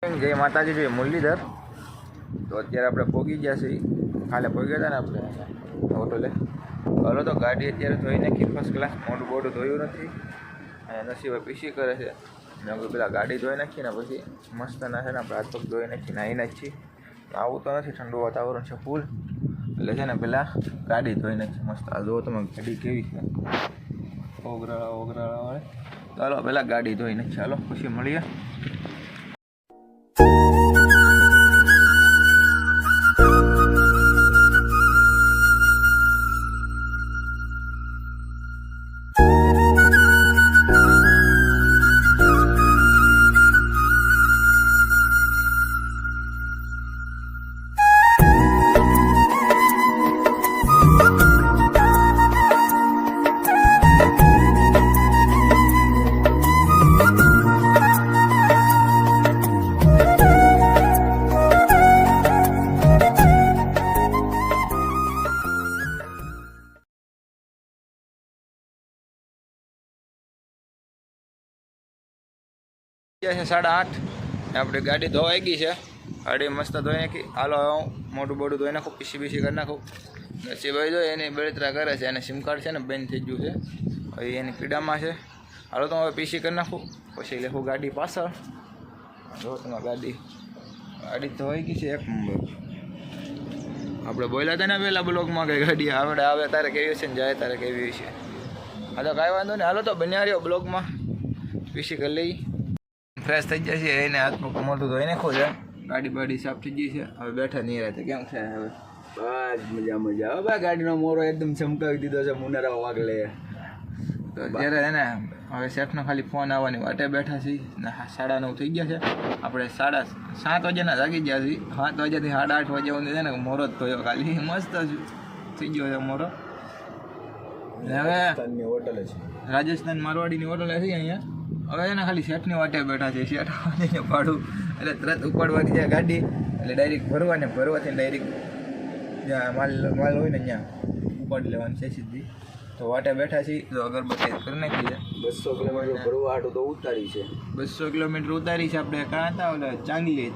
જય માતાજી, જય મુરલીધર. તો અત્યારે આપણે પહોંચી ગયા છીએ. કાલે પહોંચ્યા હતા ને આપણે હોટલે. હાલો તો ગાડી અત્યારે ધોઈ નાખી ફર્સ્ટ ક્લાસ. મોટું બોટું ધોયું નથી અને નસીબે પીસી કરે છે. પેલા ગાડી ધોઈ નાખીને પછી મસ્ત ના છે ને આપણે હાથ પગ ધોઈ નાખી નાહી નાખીએ. આવું તો નથી, ઠંડુ વાતાવરણ છે ફૂલ, એટલે છે ને પેલા ગાડી ધોઈ નાખી મસ્ત. આ જુઓ તમે ગાડી કેવી છે, ઓગરાળા વાળી. ચાલો પેલા ગાડી ધોઈ નાખી, ચાલો પછી મળીએ. છે 8:30. આપણે ગાડી ધોવાઈ ગઈ છે. ગાડી મસ્ત ધોઈ નાખી. હાલો મોટું બોડું ધોઈ નાખું, પીસી કરી નાખું. નસીભાઈ જો એની બળતરા કરે છે, એને સિમ કાર્ડ છે ને બેન થઈ ગયું છે, હવે એની પીડામાં છે. હાલો તો હવે પીસી કરી નાખું, પછી લેખું ગાડી પાછળ. જો તમે ગાડી ધોવાઈ ગઈ છે એક નંબર. આપણે બોલ્યા હતા ને પહેલાં બ્લોગમાં કે ગાડી આપણે આવે તારે કેવી છે ને જાય તારે કેવી છે. હા તો કાંઈ વાંધો નહીં, હાલો તો બન્યા રહ્યો બ્લોગમાં. પીસી કરી લઈ, ફ્રેશ થઈ જાય છે. એને હાથમાં મોટું ધોઈ નાખવું છે. ગાડી બાડી સાફ થઈ ગઈ છે. હવે બેઠા નહીં રહેતા. કેમ છે હવે? બસ મજા. હવે ગાડીનો મોરો એકદમ ચમકાવી દીધો છે, મુનારા વાગલે. તો અત્યારે એને હવે શેઠનો ખાલી ફોન આવવાની વાટે બેઠા છીએ. 9:30 થઈ ગયા છે. આપણે 7:30 વાગ્યાના જાગી ગયા છીએ. 7 વાગ્યાથી 8:30 વાગ્યા સુધી છે ને મોરો જ ધોયો ખાલી. મસ્ત થઈ ગયો છે મોરો. હવે હોટલે છે, રાજસ્થાન મારવાડીની હોટલે છે અહીંયા. હવે એને ખાલી શેઠની વાટે બેઠા છે. શેઠ આવીને ભાડું એટલે તરત ઉપાડવાની છે ગાડી, એટલે ડાયરેક્ટ ભરવાથી ડાયરેક્ટ જ્યાં માલ હોય ને ત્યાં ઉપાડી લેવાની છે સીધી. તો વાટે બેઠા છીએ. તો અગરબત્તી કરી નાખી છે. 200 કિલોમીટર ભરવા હાટું તો ઉતારી છે. 200 કિલોમીટર ઉતારી છે. આપણે કાં હતા ઓલે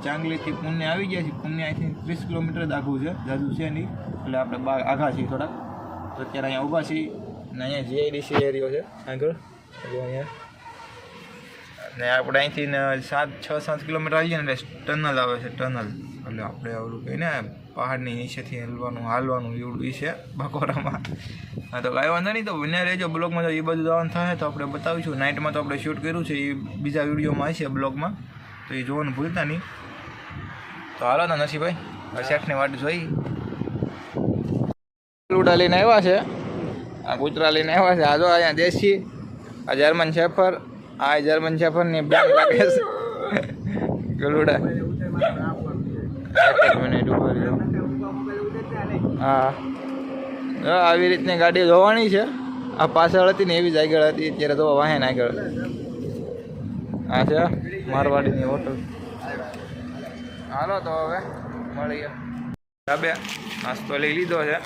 ચાંગલીથી પુણ્ય આવી ગયા છીએ. પુણ્ય અહીંથી 30 કિલોમીટર જ આઘું છે, જાજુ છે નહીં. એટલે આપણે આઘા છીએ થોડાક. તો અત્યારે અહીંયા ઊભા છીએ ને અહીંયા જીઆઈડીસી એરિયો છે આગળ. અહીંયા ને આપણે અહીંથી 6-7 કિલોમીટર આવી જાય ને એટલે ટનલ આવે છે. ટનલ એટલે આપણે ઓલું કહીને પહાડની નીચેથી હાલવાનું એવડું એ છે બકોરામાં. હા તો કાંઈ વાંધો નહીં, તો બન્યા રહેજો બ્લોગમાં. જો એ બધું જવાનું થાય તો આપણે બતાવીશું. નાઇટમાં તો આપણે શૂટ કર્યું છે, એ બીજા વિડીયોમાં આવશે બ્લોગમાં, તો એ જોવાનું ભૂલતા નહીં. તો હાલો તો નસીભાઈ શેઠની વાટ જોઈ. લુડા લઈને આવ્યા છે, આ કૂતરા લઈને આવ્યા છે. આ જો અહીંયા દેશી, આ જર્મન શેફર, આ જર્મન શેફરની બેન લાગે છે ગલુડા. મિનિટ ઉપર હા, આવી રીતની ગાડી ધોવાની છે. આ પાછળ હતી ને એવી જ આગળ હતી. અત્યારે તો વાહન આગળ. આ છે મારવાડીની હોટલ. હાલો તો હવે મળીએ. ધાબે નાસ્તો લઈ લીધો છે.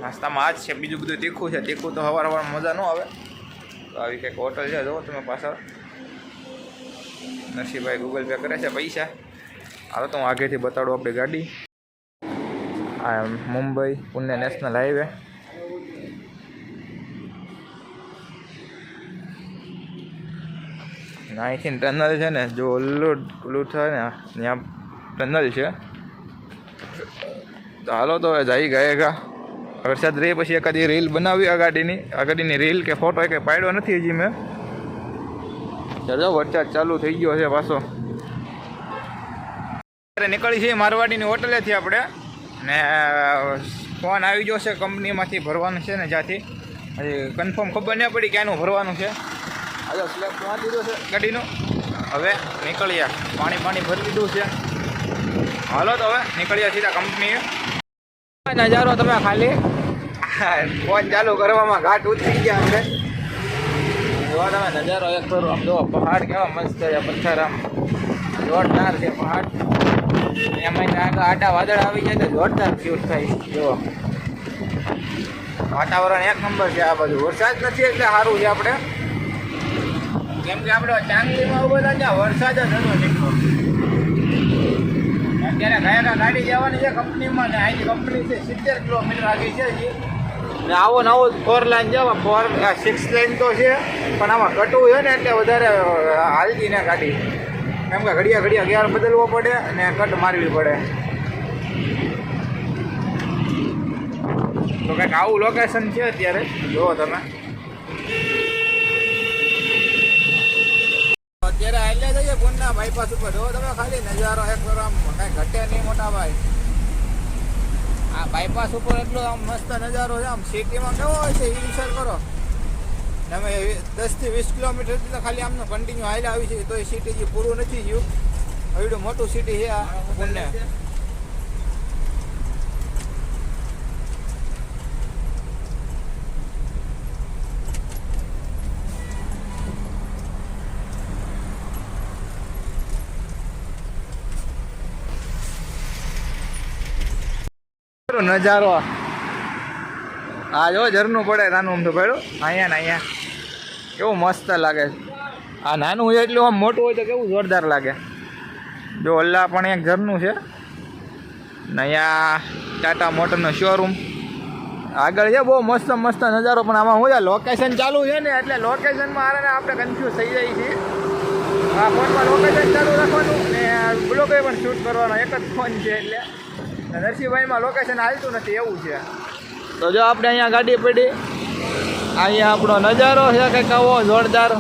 નાસ્તામાં આ જ છે, બીજું બધું તીખું છે. તીખું તો સવારમાં મજા ન આવે. તો આવી કંઈક હોટલ છે, જુઓ તમે પાછળ. નરસિંહભાઈ ગૂગલ પે કરે છે પૈસા. હાલો તો હું આગળથી બતાડું આપણી ગાડી. આ મુંબઈ પુણે નેશનલ હાઈવે. અહીંથી ટનલ છે ને, જો ઓલું થાય ને ત્યાં ટનલ છે. તો હાલો તો હવે જઈ ગયા. વરસાદ રહી પછી એકાદી રીલ બનાવી આ ગાડીની રીલ કે ફોટો કંઈ પાડ્યો નથી હજી મેં. ચાલો વરસાદ ચાલુ થઈ ગયો છે પાછો. નીકળી છે મારવાડીની હોટલેથી આપણે, ને ફોન આવી ગયો છે કંપનીમાંથી ભરવાનું છે ને, જ્યાંથી હજી કન્ફર્મ ખબર નહીં પડી ક્યાંનું ભરવાનું છે. આજે સ્લેબ તો વાંચી દીધો છે ગાડીનો. હવે નીકળ્યા, પાણી ભરી દીધું છે. હાલો તો હવે નીકળ્યા સીધા કંપનીએ. નજારો તમે ખાલી ફોન ચાલુ કરવામાં ઘાટ ઉતરી ગયા આપણે. જોવા તમે નજારો એક કરો. આમ જો પહાડ કેવા મસ્ત છે, પથ્થર આમ જોરદાર છે પહાડ. એમાં આગળ આડા વાદળ આવી જાય તો જોરદાર ફ્યુટ થાય. જુઓ વાતાવરણ એક નંબર છે આ બાજુ. વરસાદ નથી એટલે સારું છે આપણે. કેમ કે આપણે ચાંગલીમાં બધા ત્યાં વરસાદ જ હતો નીકળો. ગાડી જવાની છે કંપનીમાં ને અહીંની કંપની છે 70 કિલોમીટર આગળ છે હજી. ને આવો નવો 4 લાઈન છે, 6 લાઈન તો છે પણ આમાં કટવું છે ને એટલે વધારે હાલતી ને ગાડી, કેમ કે ઘડિયા ગેર બદલવો પડે અને કટ મારવી પડે. તો કંઈક આવું લોકેશન છે અત્યારે, જુઓ તમે. અત્યારે હાલ્યા જઈએ પુણના બાયપાસ ઉપર, જુઓ તમે ખાલી નજારો એક આમ કાંઈ ઘટે નહીં મોટા ભાઈ. આ બાયપાસ ઉપર એટલો આમ મસ્ત નજારો છે. આમ સિટીમાં કેવો હોય છે એ વિચાર કરો તમે. 10 થી 20 કિલોમીટર તો ખાલી આમનો કન્ટિન્યુ હાલ્યા આવી છે, તો એ સિટી જે પૂરું નથી ગયું. એવડું મોટું સિટી છે આ પુણે. નજારો આ જો ઝરનું પડે નાનું આમ તો પડ્યું અહીંયા ને અહીંયા, કેવું મસ્ત લાગે. આ નાનું હોય એટલું આમ મોટું હોય તો કેવું જોરદાર લાગે. જો ઓલા પણ એક ઝરનું છે ને અહીંયા ટાટા મોટરનો શોરૂમ આગળ છે. બહુ મસ્ત નજારો. પણ આમાં શું છે, લોકેશન ચાલુ છે ને એટલે લોકેશનમાં આને આપણે કન્ફ્યુઝ થઈ જાય છીએ. આ ફોનમાં લોકેશન ચાલુ રાખવાનું ને બ્લોગે પણ શૂટ કરવાનો, એક જ ફોન છે એટલે નરસિંહભાઈમાં લોકેશન હાલતું નથી એવું છે. તો જો આપણે અહીંયા ગાડી પડી, અહીંયા આપણો નજારો છે કંઈક આવો જોરદાર.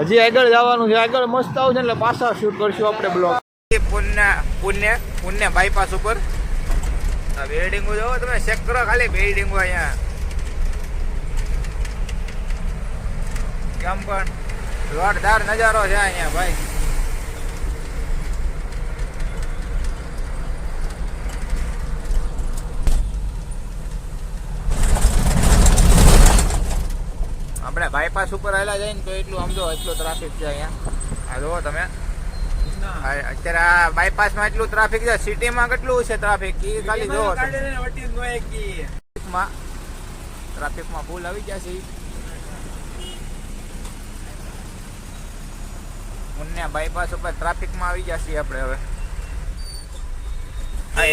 હજી આગળ જવાનું છે, આગળ મસ્ત આવશે એટલે પાછા શૂટ કરશું આપણે બ્લોગ. પુણે બાયપાસ ઉપર બિલ્ડિંગો જોવો તમે, ચેક કરો ખાલી બિલ્ડિંગો અહીંયા કેમ પણ જોરદાર નજારો છે અહીંયા ભાઈ. આપણે બાયપાસ ઉપર આવેલા જાય ને તો એટલું સમજો એટલું ટ્રાફિક છે અહીંયા. આ જુઓ તમે, અત્યારે આ બાયપાસમાં એટલું ટ્રાફિક છે. સિટીમાં કેટલું છે ટ્રાફિક એ ખાલી જુઓ. ટ્રાફિકમાં ફૂલ આવી જશે. પુણે બાયપાસ ઉપર ટ્રાફિકમાં આવી જશે આપણે હવે. હા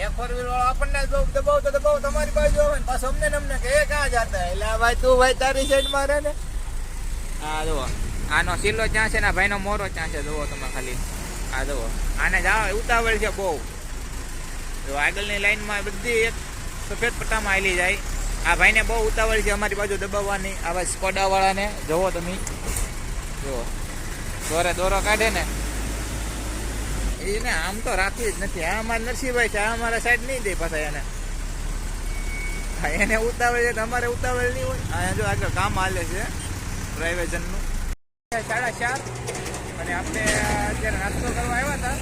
એક ફોર વ્હીલ વાળો આપણને દબાવ તમારી બાજુ આવે ને પાછું અમને કે એ ક્યાં જતા. એટલે ભાઈ તું ભાઈ તારી સાઈડમાં રહે ને. હા જુઓ આનો સિલ્લો ક્યાં છે ને ભાઈનો મોરો ક્યાં છે જુઓ તમે ખાલી. આ જુઓ આને જાવ ઉતાવળ છે બહુ. જો આગળની લાઈનમાં બધી એક સફેદ પટ્ટામાં હાલી જાય. આ ભાઈને બહુ ઉતાવળ છે અમારી બાજુ દબાવવાની. આવા સ્કોડાવાળાને જુઓ તમે, જુઓ દોરો કાઢે ને એને આમ તો રાખવી જ નથી. આ અમારા નરસિંહભાઈ છે, આ અમારા સાઈડ નહીં દે પાછા એને. હા એને ઉતાવળ છે, અમારે ઉતાવળ નહીં હોય. અહીંયા જો આગળ કામ હાલે છે ડ્રાઇવેશનનું. 4:30 અને આપણે અત્યારે નાસ્તો કરવા આવ્યા હતા.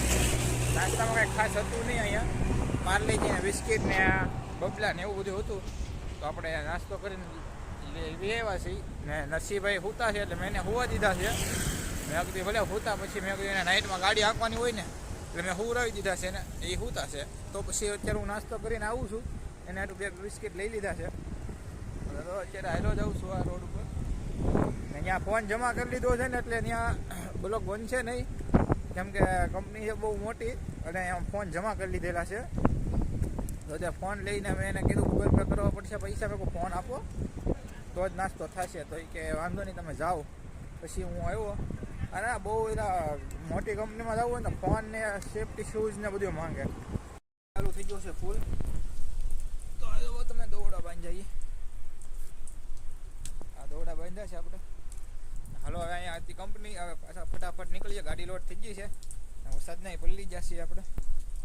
નાસ્તામાં કાંઈ ખાસ હતું નહીં અહીંયા. પાર્લેજી ને બિસ્કિટ ને બબલા ને એવું બધું હતું. તો આપણે નાસ્તો કરીને લઈ આવ્યા છીએ ને નરસિંહભાઈ સૂતા છે એટલે મેં એને સુવા દીધા છે. મેં કીધું ભલે સૂતા પછી મેં કીધું એને નાઇટમાં ગાડી હાંકવાની હોય ને એટલે મેં સુવડાવી દીધા છે ને એ સૂતા છે. તો પછી અત્યારે હું નાસ્તો કરીને આવું છું. એને આટલું બે બિસ્કિટ લઈ લીધા છે. તો અત્યારે હાલો જાઉં છું આ રોડ ઉપર. અહીંયા ફોન જમા કરી લીધો છે ને એટલે ત્યાં બ્લોક બંધ છે નહીં, કેમ કે કંપની છે બહુ મોટી અને એમ ફોન જમા કરી લીધેલા છે. તો ત્યાં ફોન લઈને મેં એને કીધું ગૂગલ પે કરવા પડશે, પૈસા ભેગો ફોન આપો તો જ નાસ્તો થશે. તો એ કે વાંધો નહીં તમે જાઓ. પછી હું આવ્યો. અને બહુ એના મોટી કંપનીમાં જવું હોય ને ફોન ને સેફ્ટી શૂઝ ને બધું માંગે. ચાલુ થઈ ગયું છે ફૂલ. તો તમે દોરડા બાંધી આ દોરડા બાંધ્યા છે આપણે. હાલો હવે અહીંયા હતી કંપની. હવે પાછા ફટાફટ નીકળીએ, ગાડી લોડ થઈ ગઈ છે. વરસાદ નહીં પલળી જશે આપણે.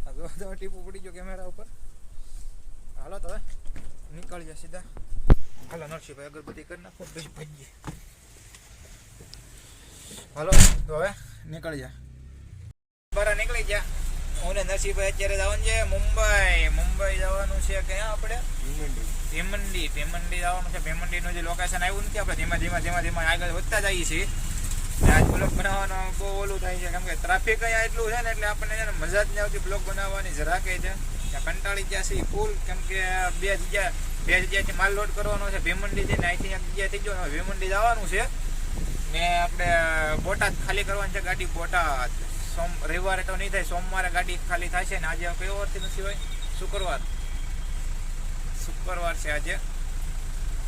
આ ટીપું પડી ગયો કેમેરા ઉપર. હાલો તો હવે નીકળીએ સીધા. હાલો નરસિંહભાઈ અગરબત્તી કરી નાખો પછી ભજીએ. હાલો તો હવે નીકળી જા. બરાબર નીકળી ગયા. હું ને નરસિંહભાઈ અત્યારે જવાનું છે મુંબઈ જવાનું છે. ક્યાં આપણે ભીમંડી જવાનું છે. ભીમંડીનું જે લોકેશન આવ્યું નથી, આપણે ધીમે આગળ વધતા જઈએ છીએ. આજ બ્લોગ બનાવવાનો બહુ ઓલું થાય છે, કેમ કે ટ્રાફિક અહીંયા એટલું છે ને એટલે આપણને છે ને મજા જ નહીં આવતી બ્લોગ બનાવવાની. જરાકે છે ત્યાં કંટાળી ગયા છે ફૂલ, કેમ કે બે જગ્યાએથી માલ લોડ કરવાનો છે ભીમંડીથી ને અહીંથી એક જગ્યાએ થઈ ગયો. ભીમંડી જવાનું છે ને આપણે બોટાદ ખાલી કરવાની છે ગાડી. બોટાદ રવિવારે તો નહીં થાય, સોમવારે ગાડી ખાલી થાય છે. ને આજે કયો વારથી નથી હોય? શુક્રવાર છે આજે.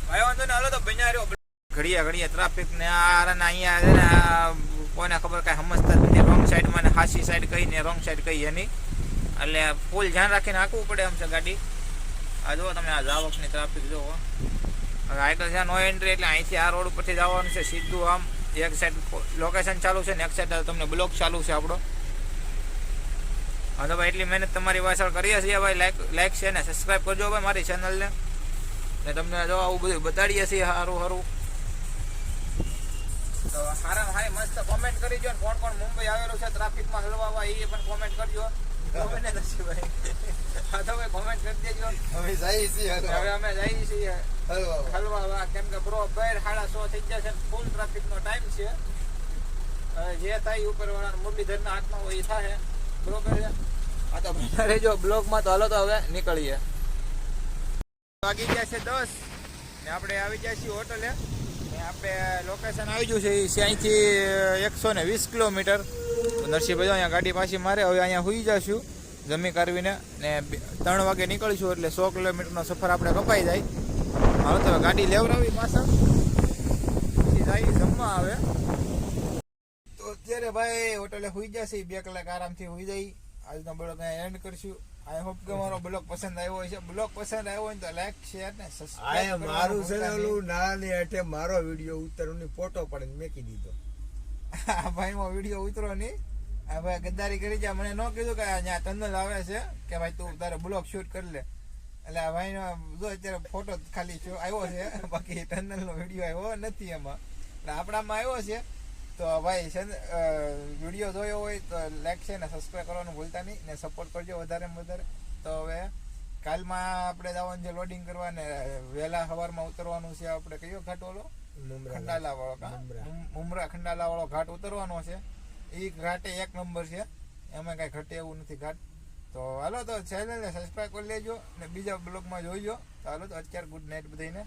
ભાઈ વાંધો ને, હાલો તો બન્યા રહ્યો. ઘડીએ ટ્રાફિક ને અહીંયા કોને ખબર કાંઈ સમજતા જ નથી. રોંગ સાઈડમાં ને હાસી સાઈડ કઈ ને રોંગ સાઈડ કઈ એની, એટલે ફૂલ ધ્યાન રાખીને હાંકવું પડે એમ છે ગાડી. આ જુઓ તમે, આ જાવકની ટ્રાફિક જુઓ. હવે આગળ છે નો એન્ટ્રી, એટલે અહીંથી આ રોડ ઉપરથી જવાનું છે સીધું આમ. એક સાઈડ લોકેશન ચાલુ છે ને એક સાઈડ તમને બ્લોક ચાલુ છે આપણો. હા તો ભાઈ એટલી મહેનત તમારી પાછળ કરીએ છીએ ભાઈ. લાઈક છે ને સબસ્ક્રાઈબ કરજો ભાઈ મારી ચેનલને. ને તમને જો આવું બધું બતાડીએ છીએ સારું. તો સારી મસ્ત કોમેન્ટ કરી દો. કોણ કોણ મુંબઈ આવેલું છે ટ્રાફિકમાં હલવા, એ પણ કોમેન્ટ કરજો. નથી ભાઈ, હા તો ભાઈ કોમેન્ટ કરી દેજો. અમે જઈએ છીએ, હવે અમે જઈએ છીએ હલવા, કેમ કે બરોબર 6:30 થઈ ગયા છે. ફૂલ ટ્રાફિકનો ટાઈમ છે. જે થાય ઉપરવાળા મુરલીધરના હાથમાં હોય એ થાય, બરોબર છે. આ તો બના રહેજો બ્લોગમાં. તો હાલો તો હવે નીકળીએ. વાગી ગયા છે 10 ને આપણે આવી ગયા છીએ હોટલે. આપણે લોકેશન આવી ગયું છે અહીંથી 120 કિલોમીટર. નરસિંહભાઈ અહીંયા ગાડી પાછી મારે. હવે અહીંયા સુઈ જશું જમી કરવીને, ને 3 વાગે નીકળીશું. એટલે 100 કિલોમીટરનો સફર આપણે કપાઈ જાય. હાલો તો ગાડી લેવડાવી પાછા, પછી જાય જમવા આવે. તો અત્યારે ભાઈ હોટલે સુઈ જશે. 2 કલાક આરામથી સુઈ જાય. આજનો બ્લોગ અહીંયા એન્ડ કરશું. આઈ હોપ કે મારો બ્લોગ પસંદ આવ્યો હોય છે. બ્લોગ પસંદ આવ્યો હોય તો લાઈક શેર ને સબસ્ક્રાઇબ મારું છે ઓલું નાની એટલે મારો વિડીયો ઉતરવાની ફોટો પડે મેકી દીધો. આ ભાઈ માં વિડીયો ઉતરો નહીં. આ ભાઈ ગદ્દારી કરી જાય. મને ન કીધું કે અહીંયા ટનલ આવે છે કે ભાઈ તું તારે બ્લોગ શૂટ કરી લે. એટલે આ ભાઈ નો જો અત્યારે ફોટો ખાલી આવ્યો છે, બાકી ટનલ નો વિડીયો આવ્યો નથી એમાં. એટલે આપણામાં આવ્યો છે. તો ભાઈ વિડીયો જોયો હોય તો લાઈક છે ને સબસ્ક્રાઈબ કરવાનું ભૂલતા નહીં, ને સપોર્ટ કરજો વધારેમાં વધારે. તો હવે કાલમાં આપણે જવાનું છે લોડિંગ કરવા, ને વહેલા સવારમાં ઉતરવાનું છે. આપણે કયો ઘાટ ઓલો ખંડાલા વાળો, મુમરા ખંડાલા વાળો ઘાટ ઉતરવાનો છે. એ ઘાટે 1 નંબર છે, એમાં કઈ ઘટે એવું નથી ઘાટ. તો હાલો તો ચેનલને સબસ્ક્રાઈબ કરી લેજો ને બીજા બ્લોગમાં જોઈજો. તો હાલો તો અત્યારે ગુડ નાઇટ બધાને.